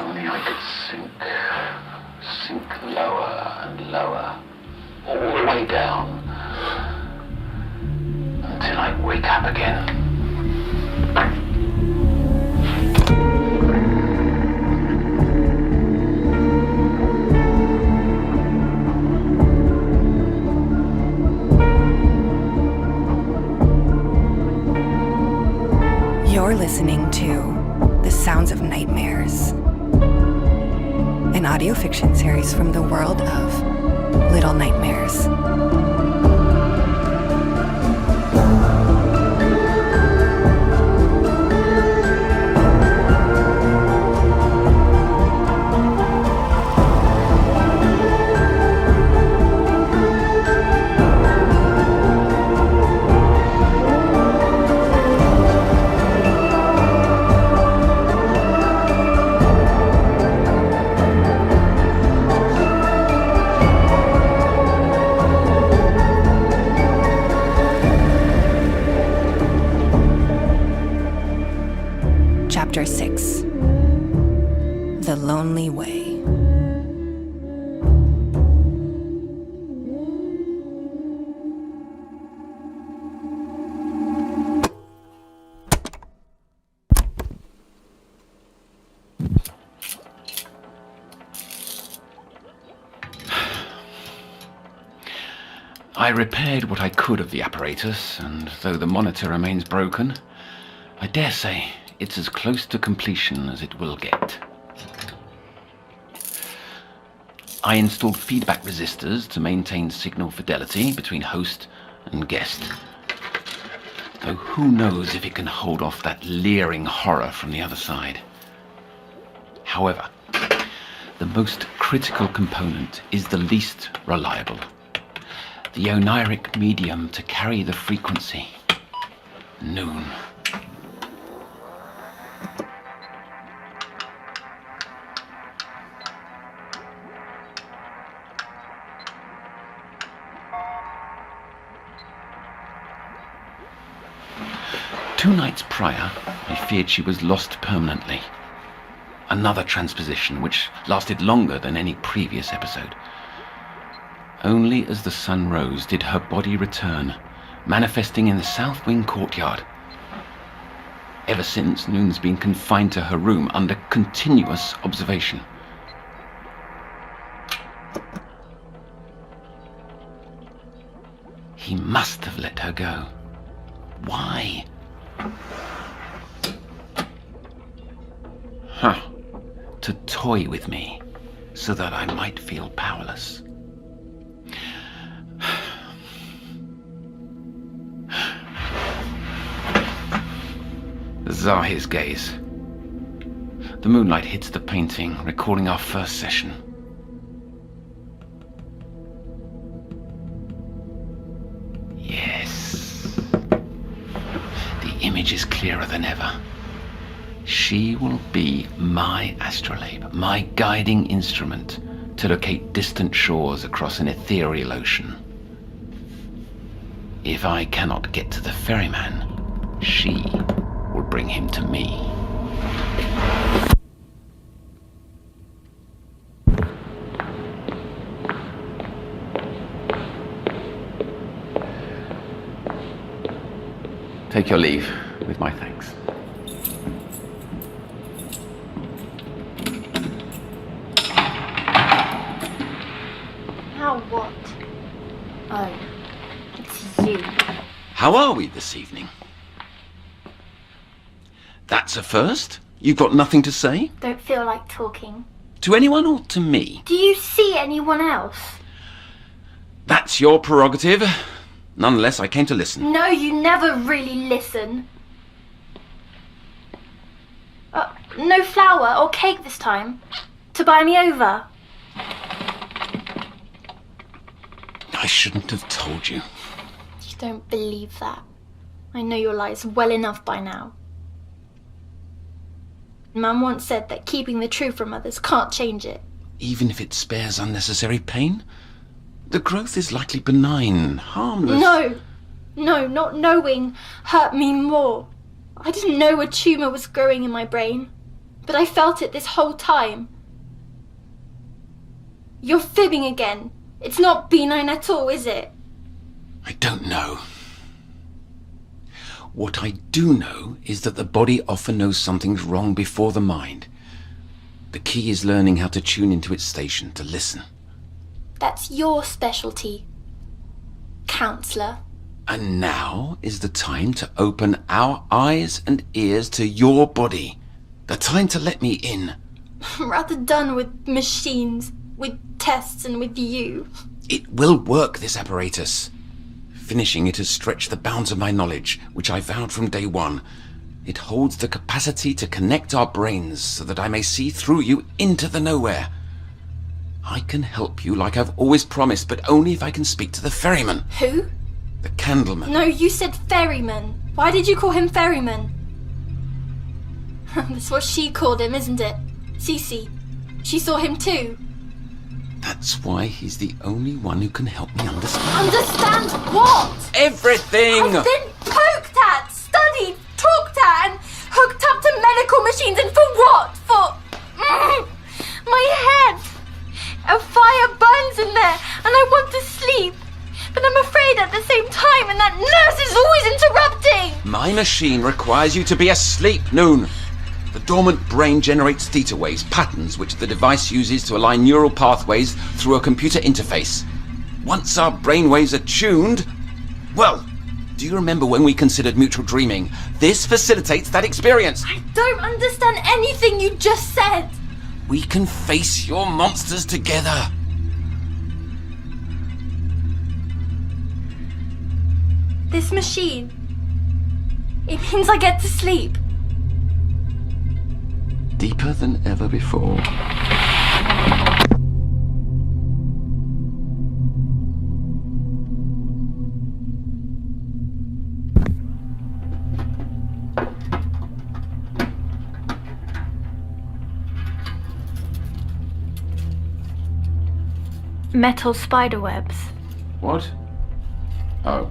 only I could sink lower and lower, all the way down, until I'd wake up again. You're listening to The Sounds of Nightmares, an audio fiction series from the world of Little Nightmares. Chapter 6. The Lonely Way. I repaired what I could of the apparatus, and though the monitor remains broken, I dare say it's as close to completion as it will get. I installed feedback resistors to maintain signal fidelity between host and guest, though who knows if it can hold off that leering horror from the other side. However, the most critical component is the least reliable, the oniric medium to carry the frequency. Noon. Two nights prior, I feared she was lost permanently. Another transposition which lasted longer than any previous episode. Only as the sun rose did her body return, manifesting in the south wing courtyard. Ever since, Noon's been confined to her room under continuous observation. He must have let her go. Why? To toy with me, so that I might feel powerless. Zahi's gaze. The moonlight hits the painting, recalling our first session. Yes. The image is clearer than ever. She will be my astrolabe, my guiding instrument to locate distant shores across an ethereal ocean. If I cannot get to the ferryman, she will bring him to me. Take your leave, with my thanks. Now what? Oh, it's you. How are we this evening? That's a first? You've got nothing to say? Don't feel like talking. To anyone or to me? Do you see anyone else? That's your prerogative. Nonetheless, I came to listen. No, you never really listen. No flour or cake this time? To buy me over? I shouldn't have told you. You don't believe that. I know your lies well enough by now. Mum once said that keeping the truth from others can't change it. Even if it spares unnecessary pain? The growth is likely benign, harmless. No, not knowing hurt me more. I didn't know a tumour was growing in my brain. but I felt it this whole time. You're fibbing again. It's not benign at all, is it? I don't know. What I do know is that the body often knows something's wrong before the mind. The key is learning how to tune into its station, to listen. That's your specialty, counsellor. And now is the time to open our eyes and ears to your body. The time to let me in. I'm rather done with machines, with tests and with you. It will work, this apparatus. Finishing it has stretched the bounds of my knowledge, which I vowed from day one. It holds the capacity to connect our brains so that I may see through you into the nowhere. I can help you like I've always promised, but only if I can speak to the ferryman. Who? The candleman. No, you said ferryman. Why did you call him ferryman? That's what she called him, isn't it? Cece. She saw him too. That's why he's the only one who can help me understand. Understand what? Everything! I've been poked at, studied, talked at, and hooked up to medical machines, and for what? For... my head! A fire burns in there, and I want to sleep. But I'm afraid at the same time, and that nurse is always interrupting! My machine requires you to be asleep, Noon. The dormant brain generates theta waves, patterns which the device uses to align neural pathways through a computer interface. Once our brain waves are tuned... Well, do you remember when we considered mutual dreaming? This facilitates that experience. I don't understand anything you just said. We can face your monsters together. This machine... it means I get to sleep. Deeper than ever before. Metal spider webs. What? Oh.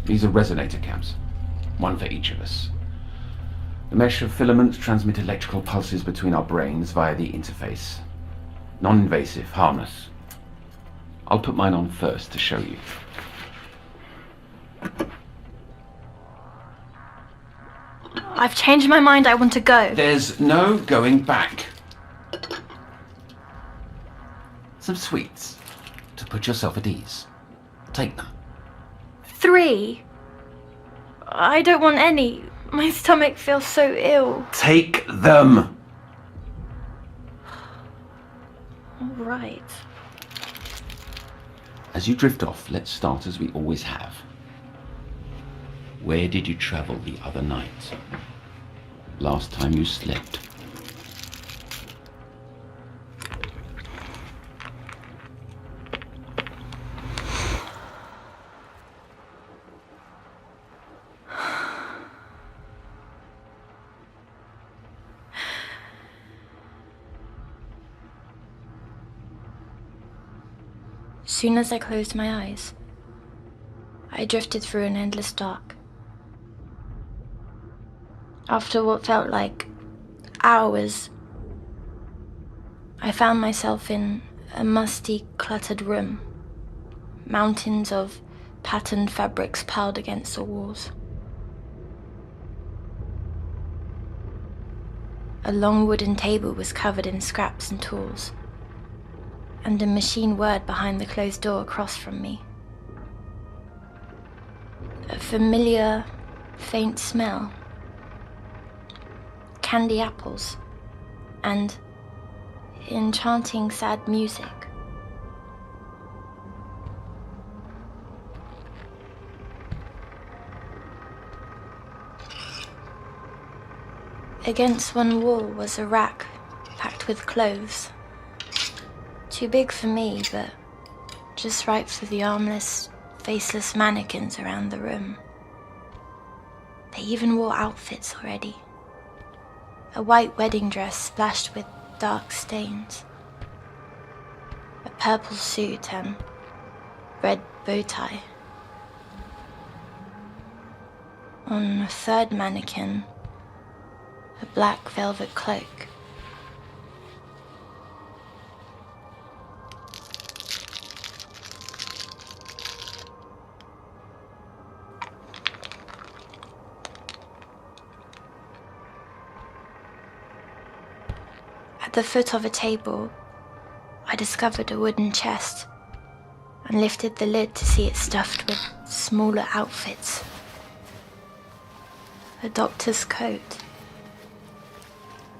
These are resonator caps. One for each of us. The mesh of filaments transmit electrical pulses between our brains via the interface. Non-invasive, harmless. I'll put mine on first to show you. I've changed my mind. I want to go. There's no going back. Some sweets to put yourself at ease. Take them. 3. I don't want any. My stomach feels so ill. Take them! All right. As you drift off, let's start as we always have. Where did you travel the other night? Last time you slept? Soon as I closed my eyes, I drifted through an endless dark. After what felt like hours, I found myself in a musty, cluttered room, mountains of patterned fabrics piled against the walls. A long wooden table was covered in scraps and tools, and a machine whirred behind the closed door across from me. A familiar, faint smell. Candy apples. And enchanting sad music. Against one wall was a rack packed with clothes. Too big for me, but just right for the armless, faceless mannequins around the room. They even wore outfits already. A white wedding dress splashed with dark stains. A purple suit and red bow tie. On a third mannequin, a black velvet cloak. the foot of a table, I discovered a wooden chest and lifted the lid to see it stuffed with smaller outfits. A doctor's coat,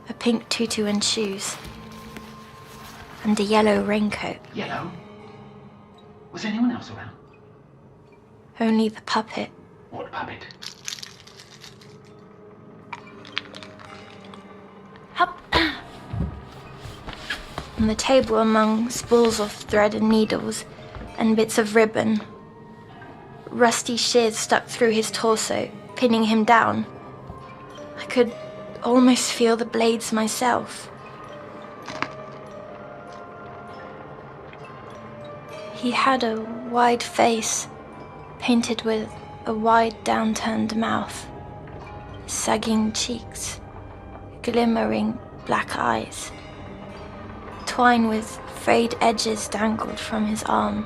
a pink tutu and shoes, and a yellow raincoat. Yellow? Was anyone else around? Only the puppet. What puppet? Up. On the table among spools of thread and needles and bits of ribbon, rusty shears stuck through his torso, pinning him down. I could almost feel the blades myself. He had a wide face, painted with a wide downturned mouth, sagging cheeks, glimmering black eyes. Twine with frayed edges dangled from his arm.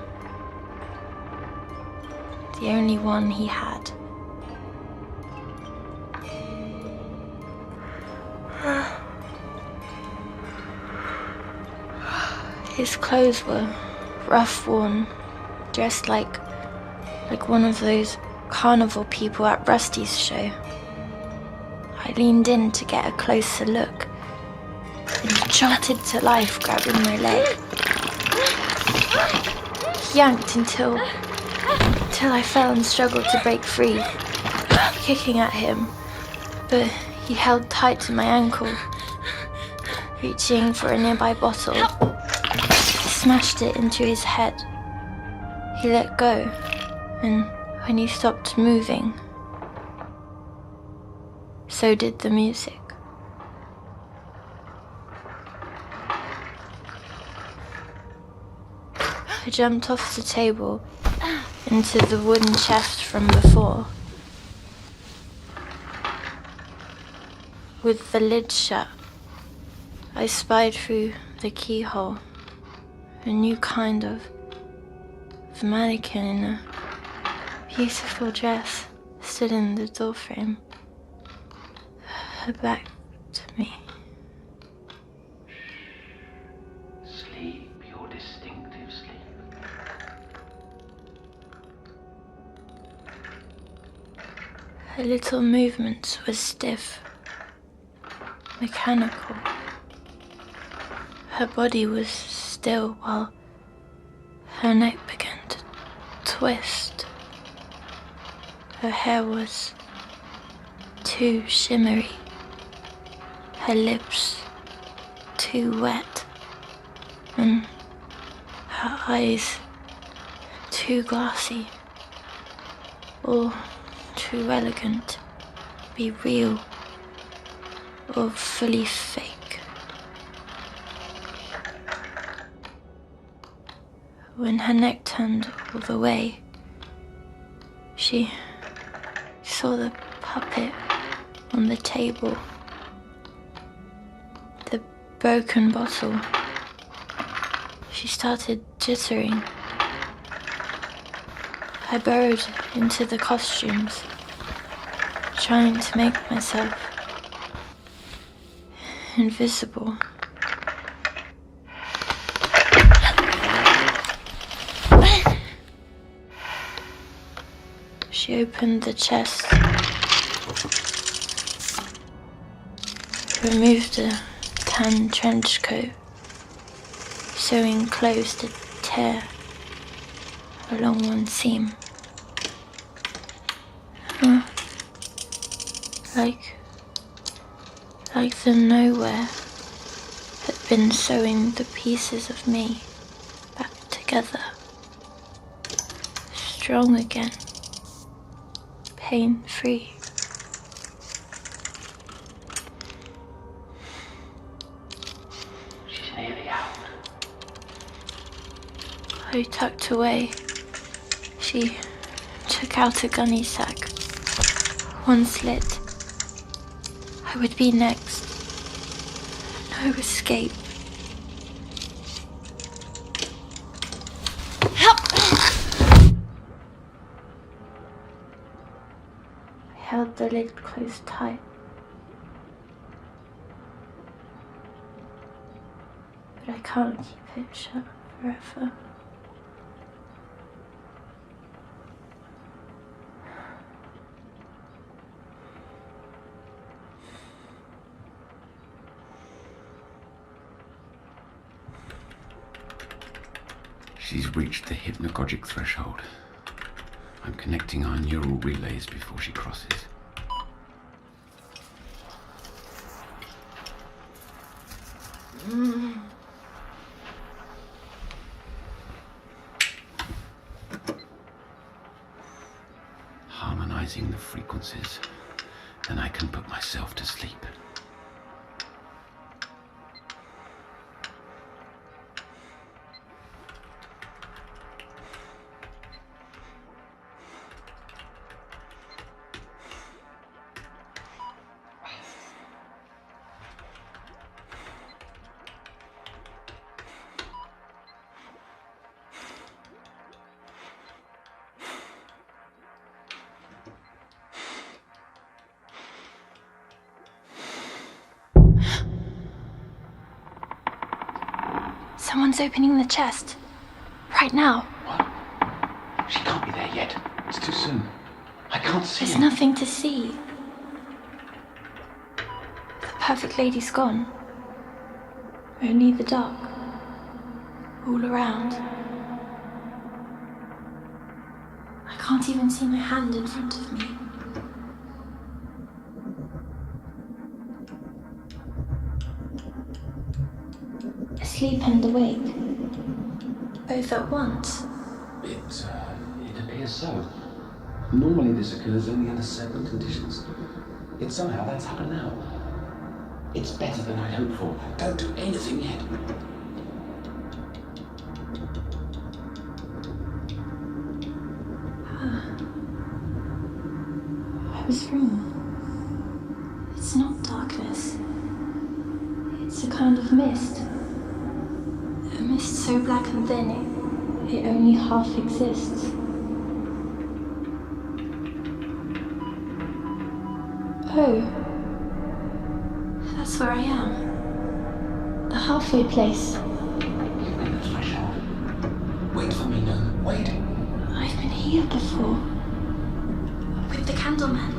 The only one he had. His clothes were rough worn, dressed like one of those carnival people at Rusty's show. I leaned in to get a closer look, and jolted to life, grabbing my leg. He yanked until I fell and struggled to break free, kicking at him, but he held tight to my ankle. Reaching for a nearby bottle, I smashed it into his head. He let go, and when he stopped moving, so did the music. I jumped off the table into the wooden chest from before. With the lid shut, I spied through the keyhole a new kind of mannequin in a beautiful dress stood in the doorframe, her back to me. Sleep, your distinctive sleep. Her little movements were stiff, mechanical. Her body was still while her neck began to twist. Her hair was too shimmery, her lips too wet, and her eyes too glassy, all too elegant to be real or fully fake. When her neck turned all the way, she saw the puppet on the table, the broken bottle. She started jittering. I burrowed into the costumes, trying to make myself invisible. She opened the chest, removed a tan trench coat, sewing closed a tear along one seam. Like the nowhere had been sewing the pieces of me back together, strong again, pain-free. She's nearly out. I tucked away. She took out a gunny sack. One slit. I would be next. No escape. Help! I held the lid closed tight. But I can't keep it shut forever. She's reached the hypnagogic threshold. I'm connecting our neural relays before she crosses. Harmonizing the frequencies, then I can put myself to sleep. Someone's opening the chest. Right now. What? She can't be there yet. It's too soon. I can't see There's him. nothing to see. The perfect lady's gone. Only the dark. All around. I can't even see my hand in front of me. Asleep and awake. Both at once. It appears so. Normally this occurs only under certain conditions. Yet somehow that's happened now. It's better than I'd hoped for. Don't do anything yet. I was wrong. It's not darkness. It's a kind of mist. A mist so black and thin it only half exists. Oh. That's where I am. The halfway place. You're in the threshold. Wait for me, no. Wait. I've been here before. With the candleman.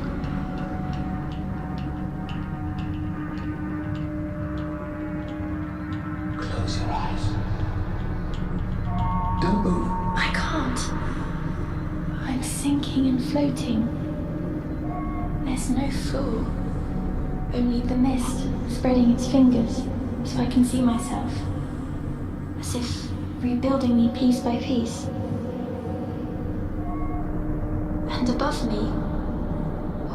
Close your eyes. Don't move. I can't. I'm sinking and floating. There's no floor. Only the mist spreading its fingers so I can see myself. As if rebuilding me piece by piece. And above me,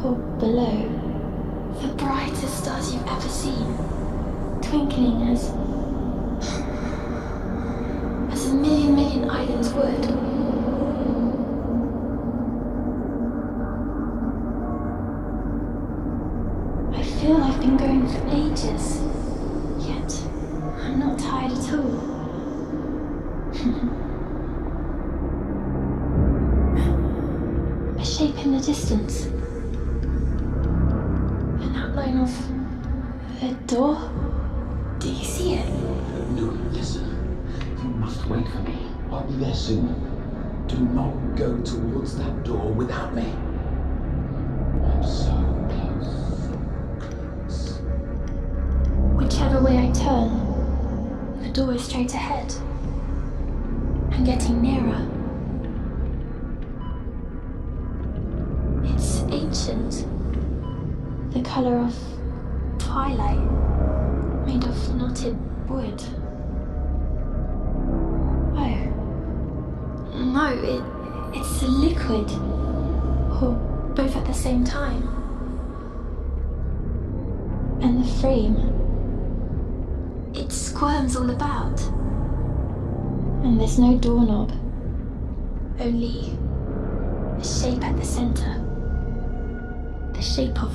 or below, the brightest stars you've ever seen, twinkling as a million islands would. I feel I've been going for ages, yet I'm not tired at all. A shape in the distance. An outline of a door. Do you see it? No, listen. You must wait for me. I'll be there soon. Do not go towards that door without me. I'm so close. Whichever way I turn, the door is straight ahead. I'm getting nearer. It's ancient. The color of twilight, made of knotted wood. Oh. No, it's a liquid. Or both at the same time. And the frame. It squirms all about. And there's no doorknob. Only a shape at the center. The shape of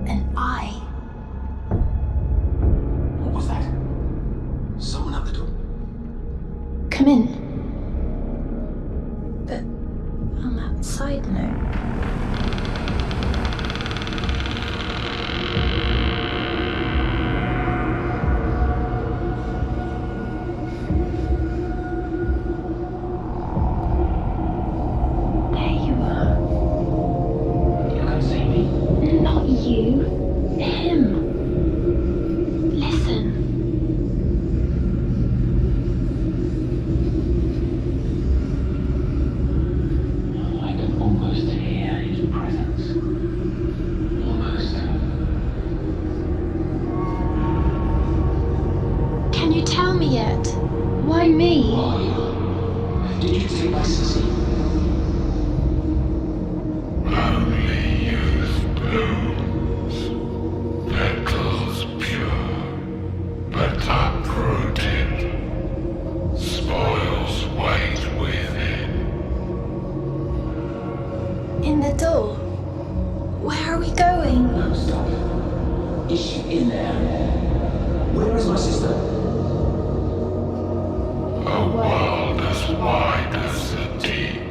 an eye. What was that? Someone at the door? Come in. But I'm outside now. Why me? Why? Did you take my sissy? Only youth blooms, petals pure, but uprooted, spoils wait within. In the door? Where are we going? No, stop. Is she in there? Where is my sister? A world as wide as the deep,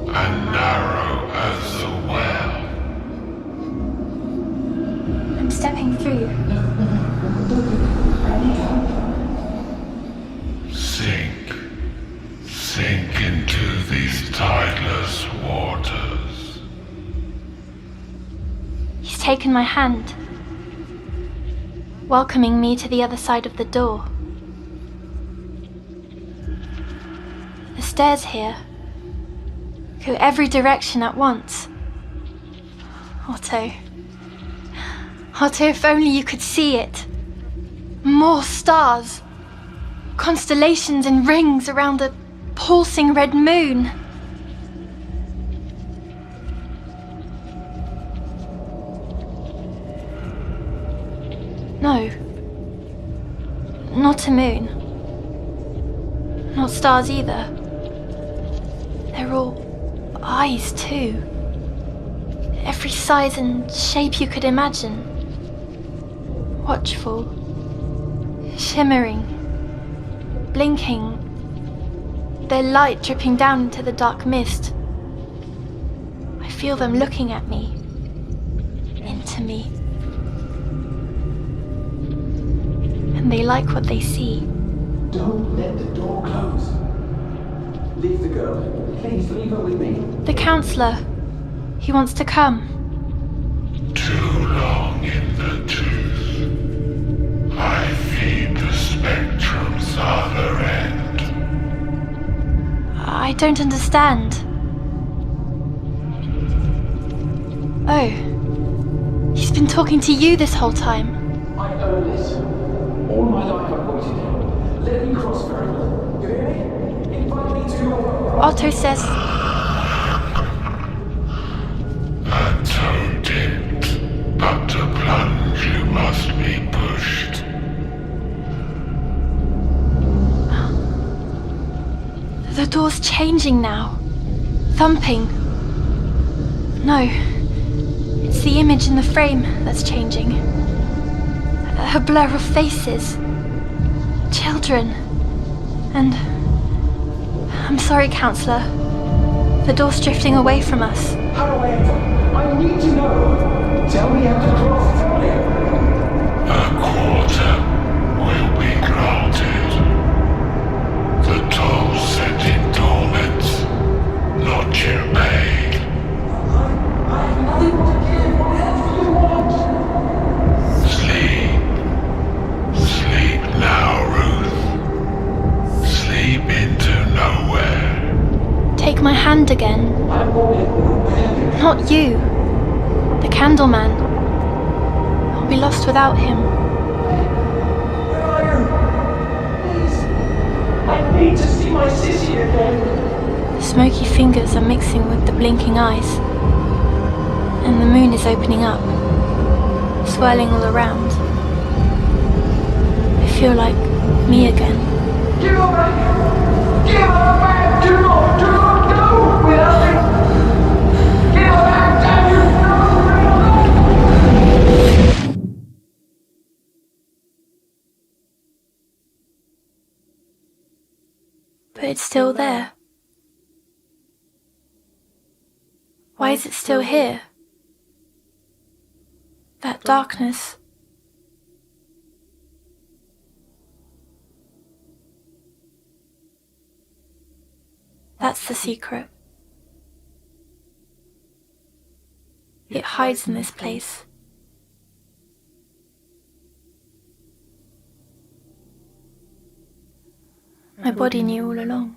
and narrow as the well. I'm stepping through. Sink into these tideless waters. He's taken my hand, welcoming me to the other side of the door. The stairs here go every direction at once. Otto, if only you could see it. More stars, constellations and rings around a pulsing red moon. No, not a moon. Not stars either. They're all eyes too. Every size and shape you could imagine. Watchful, shimmering, blinking, their light dripping down into the dark mist. I feel them looking at me, into me. And they like what they see. Don't let the door close. Leave the girl. Please leave her with me. The counsellor, he wants to come. Too long in the tooth. I feed the spectrum's other end. I don't understand. Oh, he's been talking to you this whole time. I earned this. All my life I've waited. Let me cross very well. You hear me? Invite me to your... Otto says, A toe dipped, but to plunge you must be pushed. the door's changing now. Thumping. No, it's the image in the frame that's changing. A blur of faces. Children. And... I'm sorry, Counselor. The door's drifting away from us. How do I enter? I need to know. Tell me how to cross. Tell me. A quarter will be granted. The toll set in torments, not yet paid. I have nothing to give. What else do you want? Sleep now, Ruth. Sleep into nowhere. Take my hand again. I'm going. Not you. The Candleman. I'll be lost without him. Where are you? Please. I need to see my sissy again. The smoky fingers are mixing with the blinking eyes. And the moon is opening up, swirling all around. I feel like me again. Give her back! Give her back! Do not go without me! Give her back, damn you! But it's still there. Why is it still here? That darkness. That's the secret. It hides in this place. My body knew all along.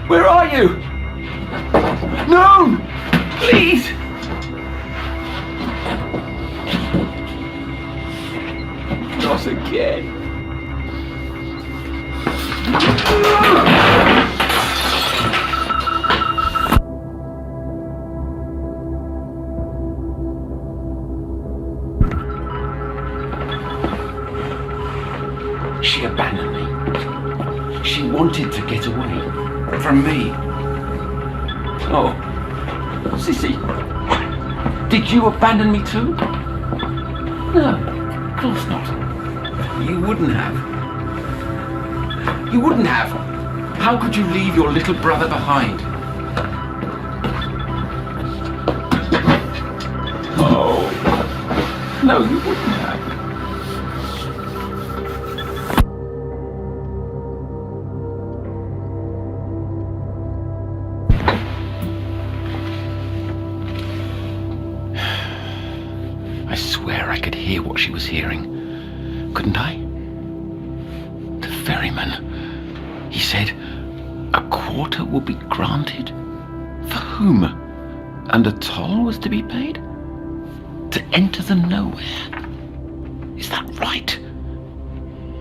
Where are you? No! Please! Not again. She abandoned me. She wanted to get away from me. Oh, Sissy, did you abandon me too? No, of course not. You wouldn't have. You wouldn't have. How could you leave your little brother behind? Oh, no, you wouldn't have. I swear I could hear what she was hearing. Couldn't I? The ferryman. He said, a quarter will be granted? For whom? And a toll was to be paid? To enter the nowhere? Is that right?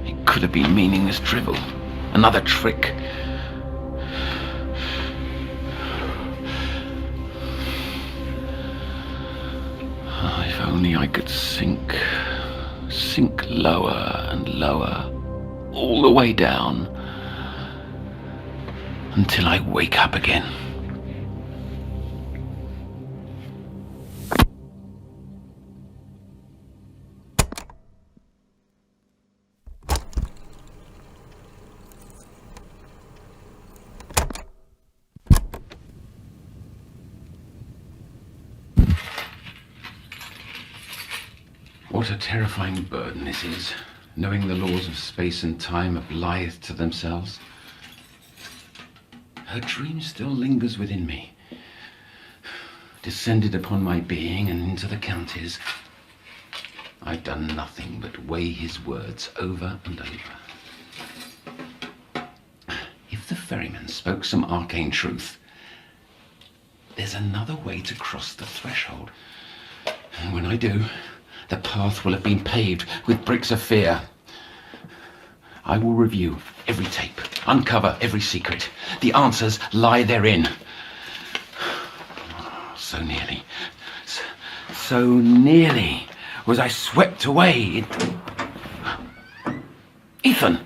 It could have been meaningless drivel. Another trick. If only I could sink lower and lower, all the way down, until I wake up again. What a terrifying burden this is, knowing the laws of space and time are blithe to themselves. Her dream still lingers within me, descended upon my being and into the counties. I've done nothing but weigh his words over and over. If the ferryman spoke some arcane truth, there's another way to cross the threshold. And when I do, the path will have been paved with bricks of fear. I will review every tape, uncover every secret. The answers lie therein. So nearly, so nearly was I swept away. Ethan,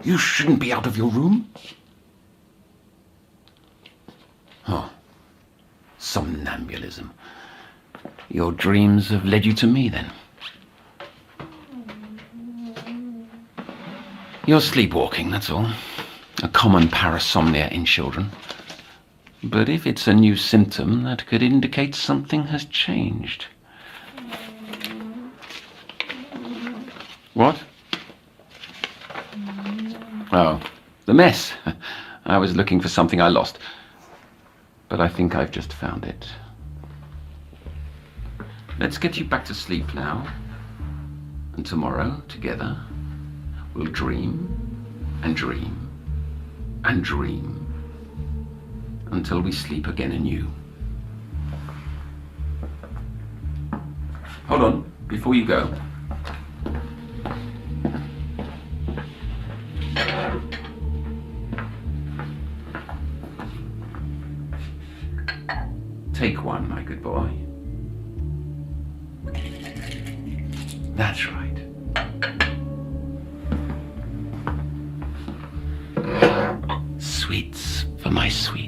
you shouldn't be out of your room. Oh, somnambulism. Your dreams have led you to me, then. You're sleepwalking, that's all. A common parasomnia in children. But if it's a new symptom, that could indicate something has changed. What? Oh, the mess. I was looking for something I lost. But I think I've just found it. Let's get you back to sleep now. And tomorrow, together, we'll dream and dream and dream until we sleep again anew. Hold on, before you go. Take one, my good boy. That's right. Sweets for my sweet.